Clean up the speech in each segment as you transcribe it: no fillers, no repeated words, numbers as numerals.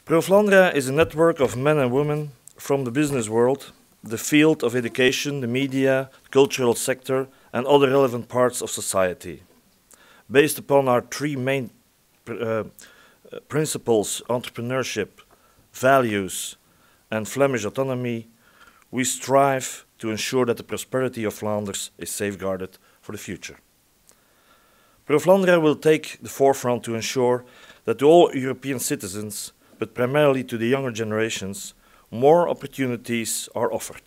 Pro Flandria is a network of men and women from the business world, the field of education, the media, the cultural sector, and other relevant parts of society. Based upon our three main principles, entrepreneurship, values, and Flemish autonomy, we strive to ensure that the prosperity of Flanders is safeguarded for the future. Pro Flandria will take the forefront to ensure that to all European citizens, but primarily to the younger generations, more opportunities are offered.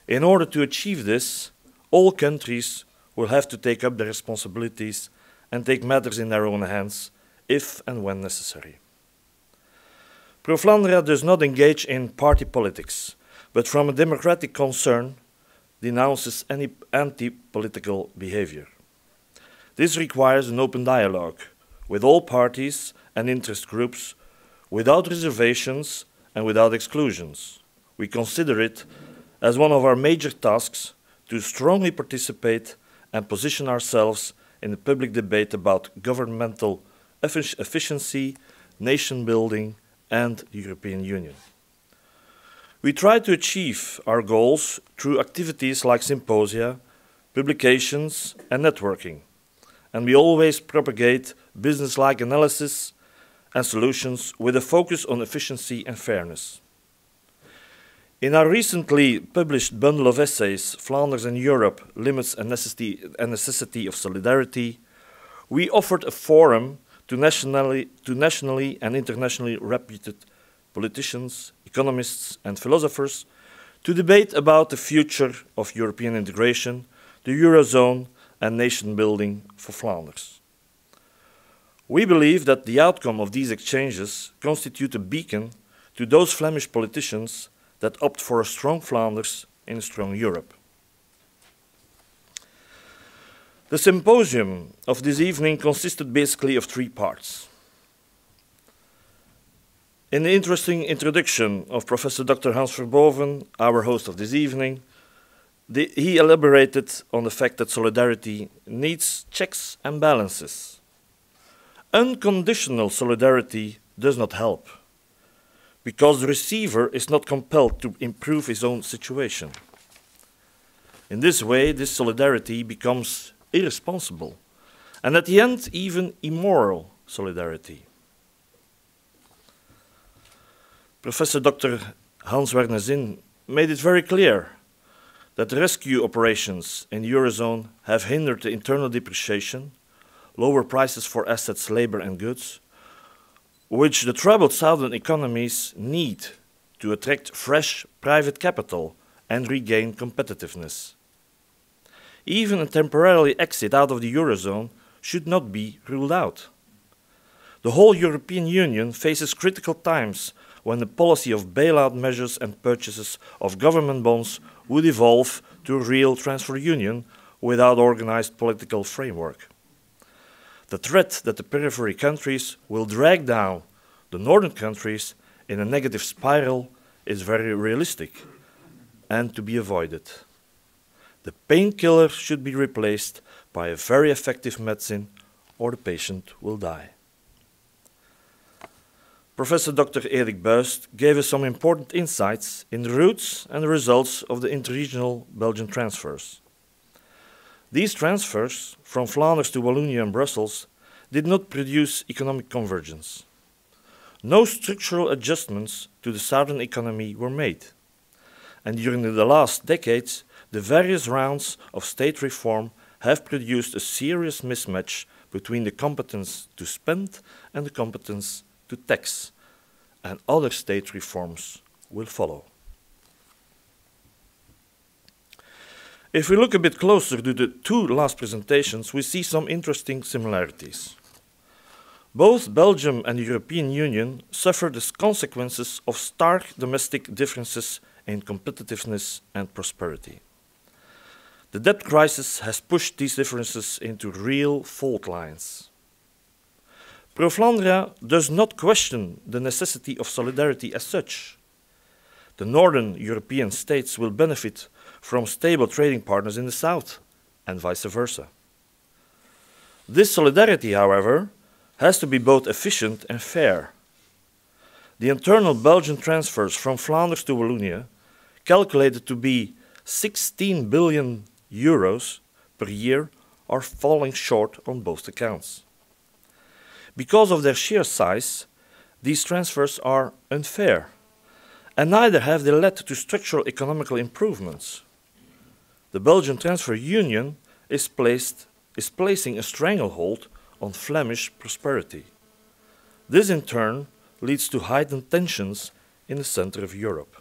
In order to achieve this, all countries will have to take up their responsibilities and take matters in their own hands, if and when necessary. Pro Flandria does not engage in party politics, but from a democratic concern denounces any anti-political behavior. This requires an open dialogue with all parties and interest groups, without reservations and without exclusions. We consider it as one of our major tasks to strongly participate and position ourselves in the public debate about governmental efficiency, nation building, and the European Union. We try to achieve our goals through activities like symposia, publications, and networking, and we always propagate business-like analysis and solutions with a focus on efficiency and fairness. In our recently published bundle of essays, Flanders and Europe, Limits and Necessity of Solidarity, we offered a forum to nationally and internationally reputed politicians, economists, and philosophers to debate about the future of European integration, the Eurozone, and nation building for Flanders. We believe that the outcome of these exchanges constitute a beacon to those Flemish politicians that opt for a strong Flanders in a strong Europe. The symposium of this evening consisted basically of three parts. In the interesting introduction of Professor Dr. Hans Verboven, our host of this evening, he elaborated on the fact that solidarity needs checks and balances. Unconditional solidarity does not help, because the receiver is not compelled to improve his own situation. In this way, this solidarity becomes irresponsible, and at the end, even immoral solidarity. Professor Dr. Hans Werner Zinn made it very clear that the rescue operations in the Eurozone have hindered the internal depreciation, lower prices for assets, labor and goods, which the troubled southern economies need to attract fresh private capital and regain competitiveness. Even a temporary exit out of the Eurozone should not be ruled out. The whole European Union faces critical times when the policy of bailout measures and purchases of government bonds would evolve to a real transfer union without organized political framework. The threat that the periphery countries will drag down the northern countries in a negative spiral is very realistic and to be avoided. The painkiller should be replaced by a very effective medicine, or the patient will die. Professor Dr. Erik Buist gave us some important insights in the roots and the results of the interregional Belgian transfers. These transfers from Flanders to Wallonia and Brussels did not produce economic convergence. No structural adjustments to the southern economy were made. And during the last decades, the various rounds of state reform have produced a serious mismatch between the competence to spend and the competence to tax, and other state reforms will follow. If we look a bit closer to the two last presentations, we see some interesting similarities. Both Belgium and the European Union suffered the consequences of stark domestic differences in competitiveness and prosperity. The debt crisis has pushed these differences into real fault lines. Pro Flandria does not question the necessity of solidarity as such. The northern European states will benefit from stable trading partners in the south, and vice versa. This solidarity, however, has to be both efficient and fair. The internal Belgian transfers from Flanders to Wallonia, calculated to be 16 billion euros per year, are falling short on both accounts. Because of their sheer size, these transfers are unfair, and neither have they led to structural economical improvements. The Belgian transfer union is placing a stranglehold on Flemish prosperity. This in turn leads to heightened tensions in the center of Europe.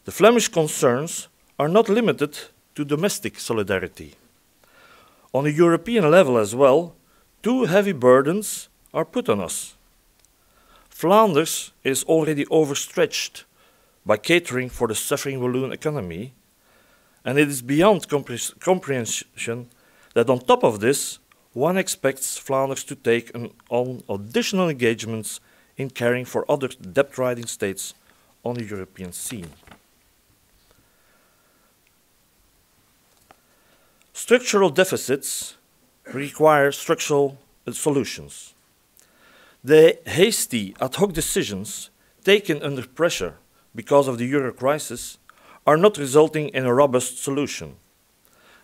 The Flemish concerns are not limited to domestic solidarity. On a European level as well, two heavy burdens are put on us. Flanders is already overstretched by catering for the suffering Walloon economy, and it is beyond comprehension that on top of this, one expects Flanders to take on additional engagements in caring for other debt-riding states on the European scene. Structural deficits require structural solutions. The hasty ad hoc decisions taken under pressure because of the euro crisis are not resulting in a robust solution.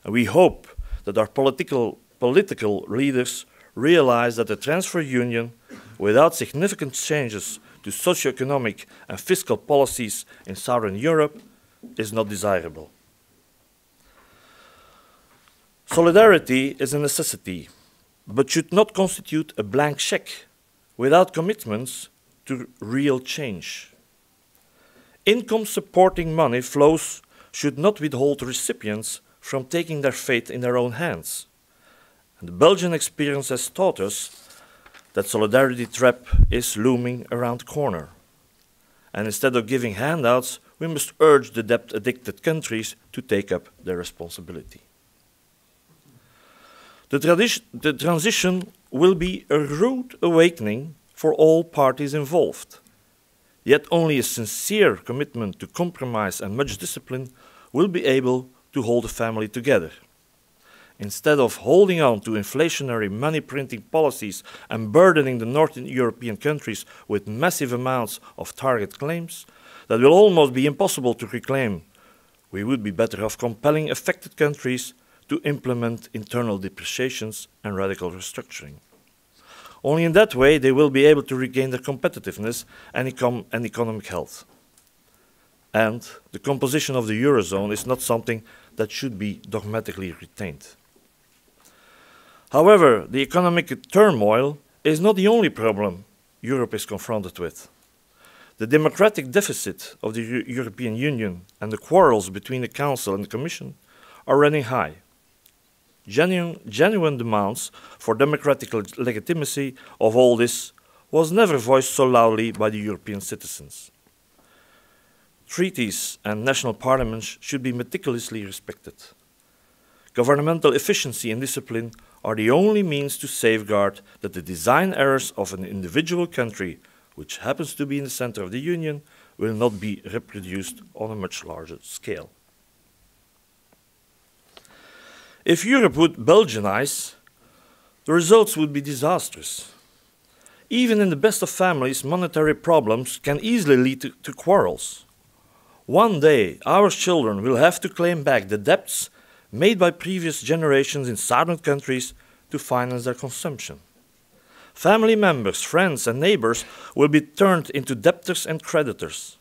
And we hope that our political leaders realize that a transfer union without significant changes to socio-economic and fiscal policies in Southern Europe is not desirable. Solidarity is a necessity, but should not constitute a blank check without commitments to real change. Income-supporting money flows should not withhold recipients from taking their fate in their own hands. And the Belgian experience has taught us that solidarity trap is looming around the corner. And instead of giving handouts, we must urge the debt-addicted countries to take up their responsibility. The transition will be a rude awakening for all parties involved. Yet only a sincere commitment to compromise and much discipline will be able to hold the family together. Instead of holding on to inflationary money-printing policies and burdening the Northern European countries with massive amounts of target claims that will almost be impossible to reclaim, we would be better off compelling affected countries to implement internal depreciations and radical restructuring. Only in that way they will be able to regain their competitiveness and economic health. And the composition of the Eurozone is not something that should be dogmatically retained. However, the economic turmoil is not the only problem Europe is confronted with. The democratic deficit of the European Union and the quarrels between the Council and the Commission are running high. Genuine demands for democratic legitimacy of all this was never voiced so loudly by the European citizens. Treaties and national parliaments should be meticulously respected. Governmental efficiency and discipline are the only means to safeguard that the design errors of an individual country, which happens to be in the center of the Union, will not be reproduced on a much larger scale. If Europe would Belgianize, the results would be disastrous. Even in the best of families, monetary problems can easily lead to quarrels. One day, our children will have to claim back the debts made by previous generations in southern countries to finance their consumption. Family members, friends, and neighbors will be turned into debtors and creditors.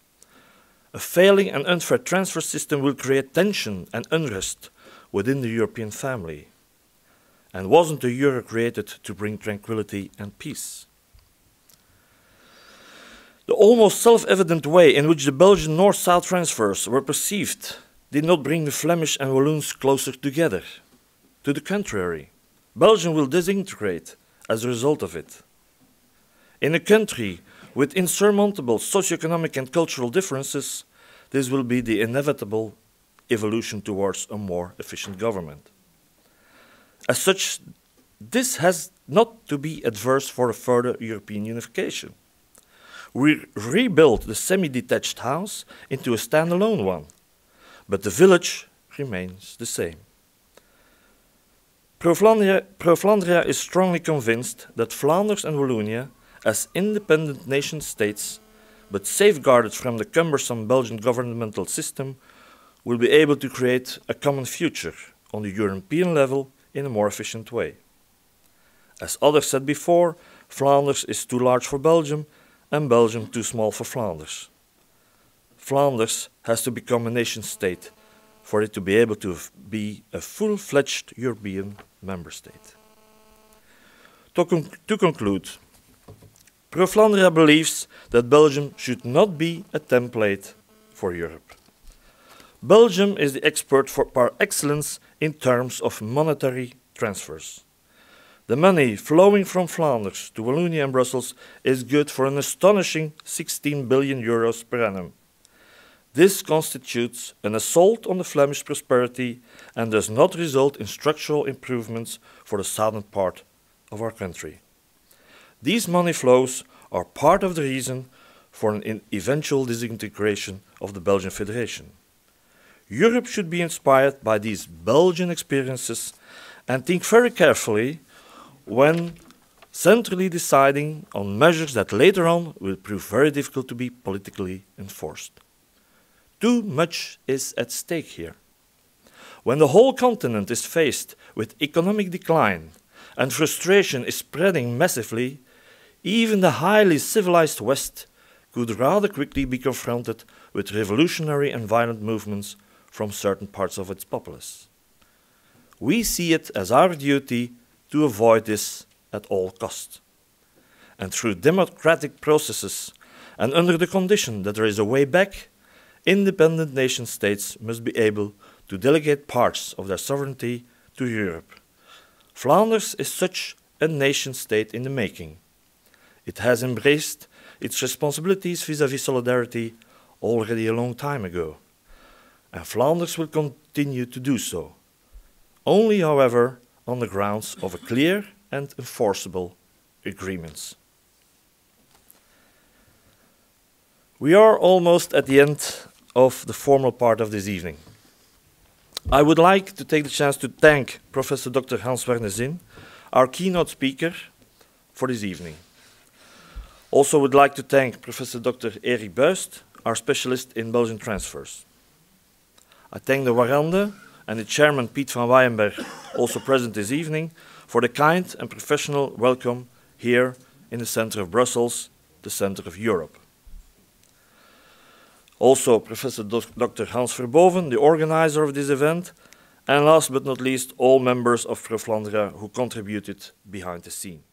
A failing and unfair transfer system will create tension and unrest within the European family. And wasn't the euro created to bring tranquility and peace? The almost self-evident way in which the Belgian North-South transfers were perceived did not bring the Flemish and Walloons closer together. To the contrary, Belgium will disintegrate as a result of it. In a country with insurmountable socio-economic and cultural differences, this will be the inevitable evolution towards a more efficient government. As such, this has not to be adverse for a further European unification. We rebuilt the semi-detached house into a standalone one, but the village remains the same. Pro-Flandria is strongly convinced that Flanders and Wallonia, as independent nation states, but safeguarded from the cumbersome Belgian governmental system, will be able to create a common future on the European level in a more efficient way. As others said before, Flanders is too large for Belgium and Belgium too small for Flanders. Flanders has to become a nation state for it to be able to be a full-fledged European member state. To conclude, Pro-Flandria believes that Belgium should not be a template for Europe. Belgium is the expert par excellence in terms of monetary transfers. The money flowing from Flanders to Wallonia and Brussels is good for an astonishing 16 billion euros per annum. This constitutes an assault on the Flemish prosperity and does not result in structural improvements for the southern part of our country. These money flows are part of the reason for an eventual disintegration of the Belgian Federation. Europe should be inspired by these Belgian experiences and think very carefully when centrally deciding on measures that later on will prove very difficult to be politically enforced. Too much is at stake here. When the whole continent is faced with economic decline and frustration is spreading massively, even the highly civilized West could rather quickly be confronted with revolutionary and violent movements from certain parts of its populace. We see it as our duty to avoid this at all costs. And through democratic processes and under the condition that there is a way back, independent nation states must be able to delegate parts of their sovereignty to Europe. Flanders is such a nation state in the making. It has embraced its responsibilities vis-à-vis solidarity already a long time ago. And Flanders will continue to do so. Only, however, on the grounds of a clear and enforceable agreements. We are almost at the end of the formal part of this evening. I would like to take the chance to thank Professor Dr. Hans Werner Zinn, our keynote speaker for this evening. Also would like to thank Professor Dr. Erik Buist, our specialist in Belgian transfers. I thank the Warande and the chairman Piet van Weyenberg, also present this evening, for the kind and professional welcome here in the center of Brussels, the center of Europe. Also Professor Dr. Hans Verboven, the organizer of this event, and last but not least, all members of Pro-Flandria who contributed behind the scene.